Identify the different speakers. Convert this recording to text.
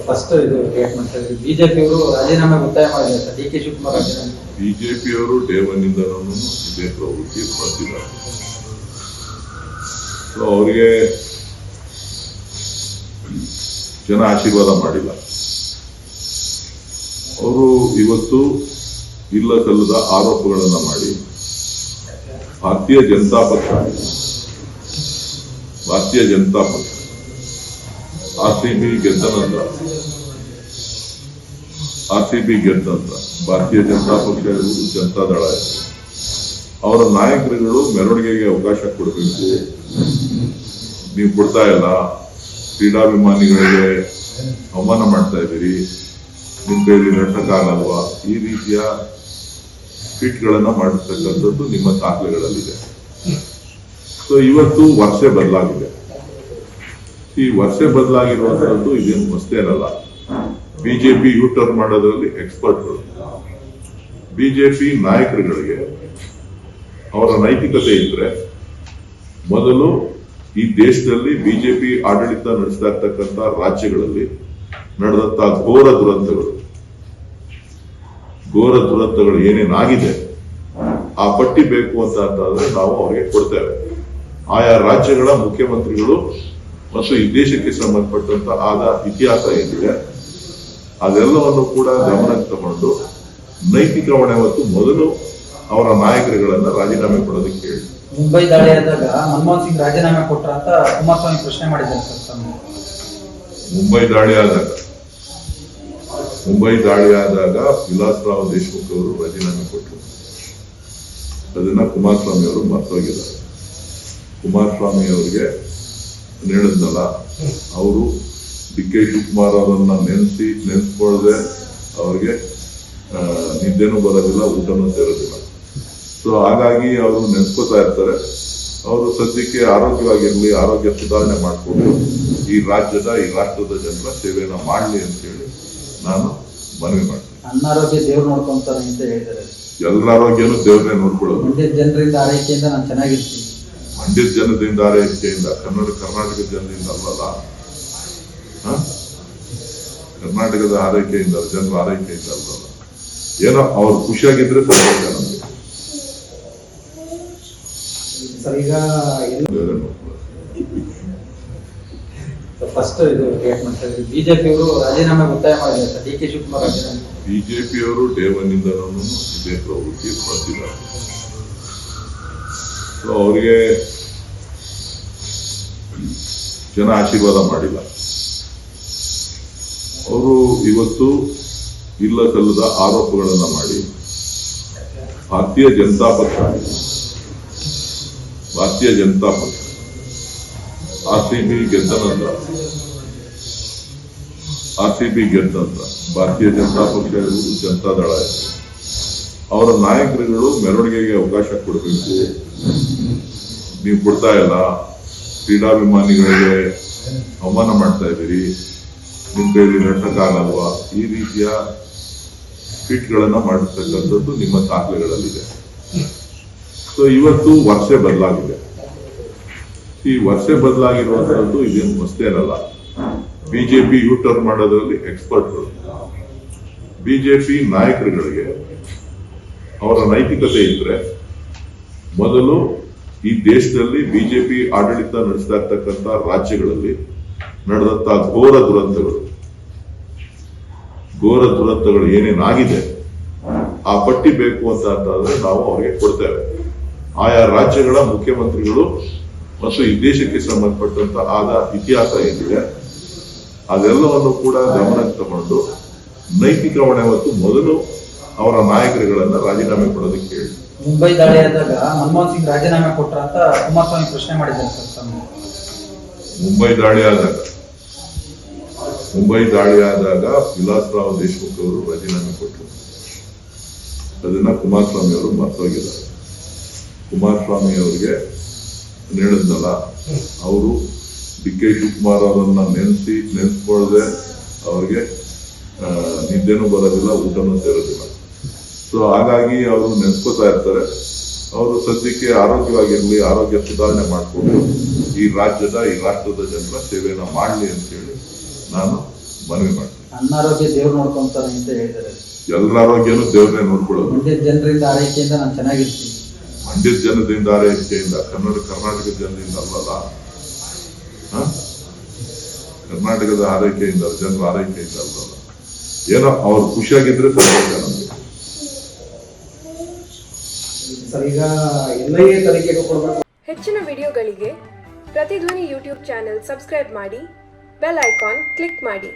Speaker 1: First ಇದು react ಮಾಡ್ತಾ ಇದ್ದೀವಿ. ಬಿಜೆಪಿಯವರು ರಾಜೀನಾಮೆ ಒತ್ತಾಯ ಮಾಡಿದ್ದಾರೆ. ಡಿ ಕೆ ಶಿವಕುಮಾರ್ ರಾಜೀನಾಮೆ.
Speaker 2: ಬಿಜೆಪಿಯವರು ಡೇ ಒನ್ ಇಂದನೂ ಇದೇ ಪ್ರವೃತ್ತಿ ಮಾಡ್ತಿದ್ದಾರೆ. ಸೊ ಅವರಿಗೆ ಜನ ಆಶೀರ್ವಾದ ಮಾಡಿಲ್ಲ. ಅವರು ಇವತ್ತು ಇಲ್ಲ ಸಲ್ಲದ ಆರೋಪಗಳನ್ನು ಮಾಡಿ ಭಾರತೀಯ ಜನತಾ ಪಕ್ಷ ಆರ್ಸಿಬಿ ಗೆದ್ದ ನಂತರ ಭಾರತೀಯ ಜನತಾ ಪಕ್ಷ ಇರುವುದು ಜನತಾದಳ ಅವರ ನಾಯಕರುಗಳು ಮೆರವಣಿಗೆಗೆ ಅವಕಾಶ ಕೊಡಬೇಕು, ನೀವು ಕೊಡ್ತಾ ಇಲ್ಲ, ಕ್ರೀಡಾಭಿಮಾನಿಗಳಿಗೆ ಅವಮಾನ ಮಾಡ್ತಾ ಇದ್ದೀರಿ, ನಿಮ್ಮ ಕೈಯಲ್ಲಿ ನಡೆಸಕ್ಕಾಗಲ್ವಾ, ಈ ರೀತಿಯ ಟ್ವೀಟ್ಗಳನ್ನು ಮಾಡಿರ್ತಕ್ಕಂಥದ್ದು ನಿಮ್ಮ ದಾಖಲೆಗಳಲ್ಲಿದೆ. ಸೊ ಇವತ್ತು ವರ್ಷ ಬದಲಾಗಿದೆ. ಈ ವರ್ಷ ಬದಲಾಗಿರುವಂತಹದ್ದು ಇದೇನು ಹೊಸತೇನಲ್ಲ. ಬಿಜೆಪಿ ಯೂ ಟರ್ನ್ ಮಾಡೋದ್ರಲ್ಲಿ ಎಕ್ಸ್ಪರ್ಟ್ಗಳು. ಬಿಜೆಪಿ ನಾಯಕರುಗಳಿಗೆ ಅವರ ನೈತಿಕತೆ ಇದ್ರೆ ಮೊದಲು ಈ ದೇಶದಲ್ಲಿ ಬಿಜೆಪಿ ಆಡಳಿತ ನಡೆಸ್ತಾ ಇರ್ತಕ್ಕಂಥ ರಾಜ್ಯಗಳಲ್ಲಿ ನಡೆದಂತ ಘೋರ ದುರಂತಗಳು ಏನೇನಾಗಿದೆ ಆ ಪಟ್ಟಿ ಬೇಕು ಅಂತಂದ್ರೆ ನಾವು ಅವರಿಗೆ ಕೊಡ್ತೇವೆ. ಆಯಾ ರಾಜ್ಯಗಳ ಮುಖ್ಯಮಂತ್ರಿಗಳು ಮತ್ತು ಈ ದೇಶಕ್ಕೆ ಸಂಬಂಧಪಟ್ಟಂತ ಆದ ಇತಿಹಾಸ ಏನಿದೆ ಅದೆಲ್ಲವನ್ನು ಕೂಡ ಗಮನಕ್ಕೆ ತಗೊಂಡು ನೈತಿಕ ಹೊಣೆ ಹೊತ್ತು ಮೊದಲು ಅವರ ನಾಯಕರುಗಳನ್ನ ರಾಜೀನಾಮೆ ಕೊಡೋದಕ್ಕೆ ಹೇಳಿ.
Speaker 1: ಮುಂಬೈ ದಾಳಿ ಆದಾಗ ಮನಮೋಹನ್ ಸಿಂಗ್ ರಾಜೀನಾಮೆ ಕೊಟ್ರ ಅಂತ ಕುಮಾರಸ್ವಾಮಿ ಪ್ರಶ್ನೆ ಮಾಡಿದ್ದಾರೆ ಸರ್.
Speaker 2: ಮುಂಬೈ ದಾಳಿ ಆದಾಗ ವಿಲಾಸರಾವ್ ದೇಶಮುಖ್ ಅವರು ರಾಜೀನಾಮೆ ಕೊಟ್ಟರು. ಅದನ್ನ ಕುಮಾರಸ್ವಾಮಿ ಅವರು ಮರ್ತೋಗಿದ್ದಾರೆ. ಕುಮಾರಸ್ವಾಮಿ ಅವರಿಗೆ ಹೇಳಿದ್ನಲ್ಲ, ಅವರು ಡಿ ಕೆ ಶಿವಕುಮಾರ್ ಅವರನ್ನ ನೆನೆಸ್ಕೊಳ್ಳದೆ ಅವ್ರಿಗೆ ನಿದ್ದೆನೂ ಬರೋದಿಲ್ಲ, ಊಟನೂ ಸೇರೋದಿಲ್ಲ. ಸೊ ಹಾಗಾಗಿ ಅವರು ನೆನೆಸ್ಕೋತಾ ಇರ್ತಾರೆ. ಅವರು ಸದ್ಯಕ್ಕೆ ಆರೋಗ್ಯವಾಗಿರ್ಲಿ, ಆರೋಗ್ಯ ಸುಧಾರಣೆ ಮಾಡಿಕೊಂಡು ಈ ರಾಷ್ಟ್ರದ ಜನರ ಸೇವೆಯನ್ನ ಮಾಡಲಿ ಅಂತ ಹೇಳಿ ನಾನು ಮನವಿ ಮಾಡ್ತೀನಿ.
Speaker 1: ಅನಾರೋಗ್ಯ ದೇವ್ರು ನೋಡ್ಕೊಂತಾರೆ ಅಂತ ಹೇಳಿದ್ದಾರೆ.
Speaker 2: ಎಲ್ಲರ ಆರೋಗ್ಯನೂ ದೇವ್ರನ್ನೇ ನೋಡ್ಕೊಳ್ಳೋದು.
Speaker 1: ಮಂಡ್ಯದ ಜನರಿಂದ ಆರೈಕೆಯಿಂದ ನಾನು ಚೆನ್ನಾಗಿರ್ತೀನಿ.
Speaker 2: ಮಂಡ್ಯದ ಜನದಿಂದ ಆರೈಕೆಯಿಂದ, ಕರ್ನಾಟಕದ ಜನರಿಂದ ಅಲ್ಲಲ್ಲ, ಕರ್ನಾಟಕದ ಆರೈಕೆಯಿಂದ, ಜನರ ಆರೈಕೆಯಿಂದ ಅಲ್ಲಲ್ಲ. ಏನೋ ಅವ್ರು ಖುಷಿಯಾಗಿದ್ರೆ ಸಂತೋಷ ನಮಗೆ.
Speaker 1: ಈಗ ಫಸ್ಟ್ ಇದು ರಿಯಾಕ್ಟ್ ಮಾಡ್ತಾ ಇದ್ದೀವಿ. ಬಿಜೆಪಿಯವರು ರಾಜೀನಾಮೆ ಒತ್ತಾಯ ಮಾಡಿದ್ದಾರೆ. ಡಿ ಕೆ ಶಿವಕುಮಾರ್ ರಾಜೀನಾಮೆ.
Speaker 2: ಬಿಜೆಪಿಯವರು ಡೇ ಒನ್ ಇಂದನೂ ಇದೇ ಪ್ರವೃತ್ತಿ ಮಾಡ್ತಿದ್ದಾರೆ. ಸೊ ಅವರಿಗೆ ಜನ ಆಶೀರ್ವಾದ ಮಾಡಿಲ್ಲ. ಅವರು ಇವತ್ತು ಇಲ್ಲ ಸಲ್ಲದ ಆರೋಪಗಳನ್ನು ಮಾಡಿ ಭಾರತೀಯ ಜನತಾ ಪಕ್ಷ ಆರ್ಸಿಬಿ ಗೆದ್ದ ನಂತರ ಭಾರತೀಯ ಜನತಾ ಪಕ್ಷ ಇರುವುದು ಜನತಾದಳ ಅವರ ನಾಯಕರುಗಳು ಮೆರವಣಿಗೆಗೆ ಅವಕಾಶ ಕೊಡಬೇಕು, ನೀವು ಕೊಡ್ತಾ ಇಲ್ಲ, ಕ್ರೀಡಾಭಿಮಾನಿಗಳಿಗೆ ಅವಮಾನ ಮಾಡ್ತಾ ಇದ್ದೀರಿ, ನಿಮ್ಮ ಕೈಯಲ್ಲಿ ನಡೆಸಕ್ಕಾಗಲ್ವಾ, ಈ ರೀತಿಯ ಟ್ವೀಟ್ಗಳನ್ನು ಮಾಡಿರ್ತಕ್ಕಂಥದ್ದು ನಿಮ್ಮ ದಾಖಲೆಗಳಲ್ಲಿದೆ. ಸೊ ಇವತ್ತು ವರ್ಷ ಬದಲಾಗಿದೆ. ಈ ವರ್ಷ ಬದಲಾಗಿರುವಂತಹದ್ದು ಇದೇನು ಹೊಸತೇನಲ್ಲ. ಬಿಜೆಪಿ ಯೂ ಟರ್ನ್ ಮಾಡೋದ್ರಲ್ಲಿ ಎಕ್ಸ್ಪರ್ಟ್ಗಳು. ಬಿಜೆಪಿ ನಾಯಕರುಗಳಿಗೆ ಅವರ ನೈತಿಕತೆ ಇದ್ರೆ ಮೊದಲು ಈ ದೇಶದಲ್ಲಿ ಬಿಜೆಪಿ ಆಡಳಿತ ನಡೆಸ್ತಾ ಇರ್ತಕ್ಕಂಥ ರಾಜ್ಯಗಳಲ್ಲಿ ನಡೆದಂತ ಘೋರ ದುರಂತಗಳು ಏನೇನಾಗಿದೆ ಆ ಪಟ್ಟಿ ಬೇಕು ಅಂತಂದ್ರೆ ನಾವು ಅವರಿಗೆ ಕೊಡ್ತೇವೆ. ಆಯಾ ರಾಜ್ಯಗಳ ಮುಖ್ಯಮಂತ್ರಿಗಳು ಮತ್ತು ಈ ದೇಶಕ್ಕೆ ಸಂಬಂಧಪಟ್ಟಂತ ಆದ ಇತಿಹಾಸ ಏನಿದೆ ಅದೆಲ್ಲವನ್ನು ಕೂಡ ಗಮನಕ್ಕೆ ತಗೊಂಡು ನೈತಿಕ ಹೊಣೆ ಹೊತ್ತು ಮೊದಲು ಅವರ ನಾಯಕರುಗಳನ್ನ ರಾಜೀನಾಮೆ ಕೊಡೋದಕ್ಕೆ ಹೇಳಿ.
Speaker 1: ಮುಂಬೈ ದಾಳಿ ಆದಾಗ ಮನಮೋಹನ್ ಸಿಂಗ್ ರಾಜೀನಾಮೆ ಕೊಟ್ರ ಅಂತ ಕುಮಾರಸ್ವಾಮಿ ಪ್ರಶ್ನೆ ಮಾಡಿದ್ದಾರೆ ಸರ್.
Speaker 2: ಮುಂಬೈ ದಾಳಿ ಆದಾಗ ವಿಲಾಸರಾವ್ ದೇಶಮುಖ್ ಅವರು ರಾಜೀನಾಮೆ ಕೊಟ್ಟರು. ಅದನ್ನ ಕುಮಾರಸ್ವಾಮಿ ಅವರು ಮರ್ತೋಗಿದ್ದಾರೆ. ಕುಮಾರಸ್ವಾಮಿ ಅವರಿಗೆ ಹೇಳಿದ್ನಲ್ಲ, ಅವರು ಡಿ ಕೆ ಶಿವಕುಮಾರ್ ಅವರನ್ನ ನೆನೆಸ್ಕೊಳ್ಳದೆ ಅವ್ರಿಗೆ ನಿದ್ದೆನೂ ಬರೋದಿಲ್ಲ, ಊಟನೂ ಸೇರೋದಿಲ್ಲ. ಸೊ ಹಾಗಾಗಿ ಅವರು ನೆನೆಸ್ಕೋತಾ ಇರ್ತಾರೆ. ಅವರು ಸದ್ಯಕ್ಕೆ ಆರೋಗ್ಯವಾಗಿರ್ಲಿ, ಆರೋಗ್ಯ ಸುಧಾರಣೆ ಮಾಡಿಕೊಂಡು ಈ ರಾಷ್ಟ್ರದ ಜನರ ಸೇವೆಯನ್ನ ಮಾಡಲಿ ಅಂತ ಹೇಳಿ ನಾನು ಮನವಿ ಮಾಡ್ತೀನಿ.
Speaker 1: ನನ್ನ ಆರೋಗ್ಯ ದೇವ್ರು ನೋಡ್ಕೊಂತಾರೆ ಅಂತ ಹೇಳಿದ್ದಾರೆ.
Speaker 2: ಎಲ್ಲರ ಆರೋಗ್ಯನೂ ದೇವ್ರನ್ನೇ ನೋಡ್ಕೊಳ್ಳೋದು.
Speaker 1: ಮಂಡ್ಯದ ಜನರಿಂದ ಆರೈಕೆಯಿಂದ ನಾನು ಚೆನ್ನಾಗಿರ್ತೀನಿ.
Speaker 2: ಮಂಡ್ಯದ ಜನದಿಂದ ಆರೈಕೆಯಿಂದ, ಕರ್ನಾಟಕದ ಜನರಿಂದ ಅಲ್ಲಲ್ಲ. ಕರ್ನಾಟಕದ ಆರೈಕೆಯಿಂದ, ಜನರ ಆರೈಕೆಯಿಂದ ಅಲ್ಲಲ್ಲ. ಏನೋ ಅವ್ರು ಖುಷಿಯಾಗಿದ್ರೆ ಸಂತೋಷ ನಮಗೆ.
Speaker 1: ಸರ್, ಈಗ NIA ತನಿಖೆಗೆ ಕೊಡಬೇಕು.
Speaker 3: ಹೆಚ್ಚಿನ ವಿಡಿಯೋಗಳಿಗೆ ಪ್ರತಿಧ್ವನಿ ಯೂಟ್ಯೂಬ್ ಚಾನೆಲ್ ಸಬ್ಸ್ಕ್ರೈಬ್ ಮಾಡಿ, ಬೆಲ್ ಐಕಾನ್ ಕ್ಲಿಕ್ ಮಾಡಿ.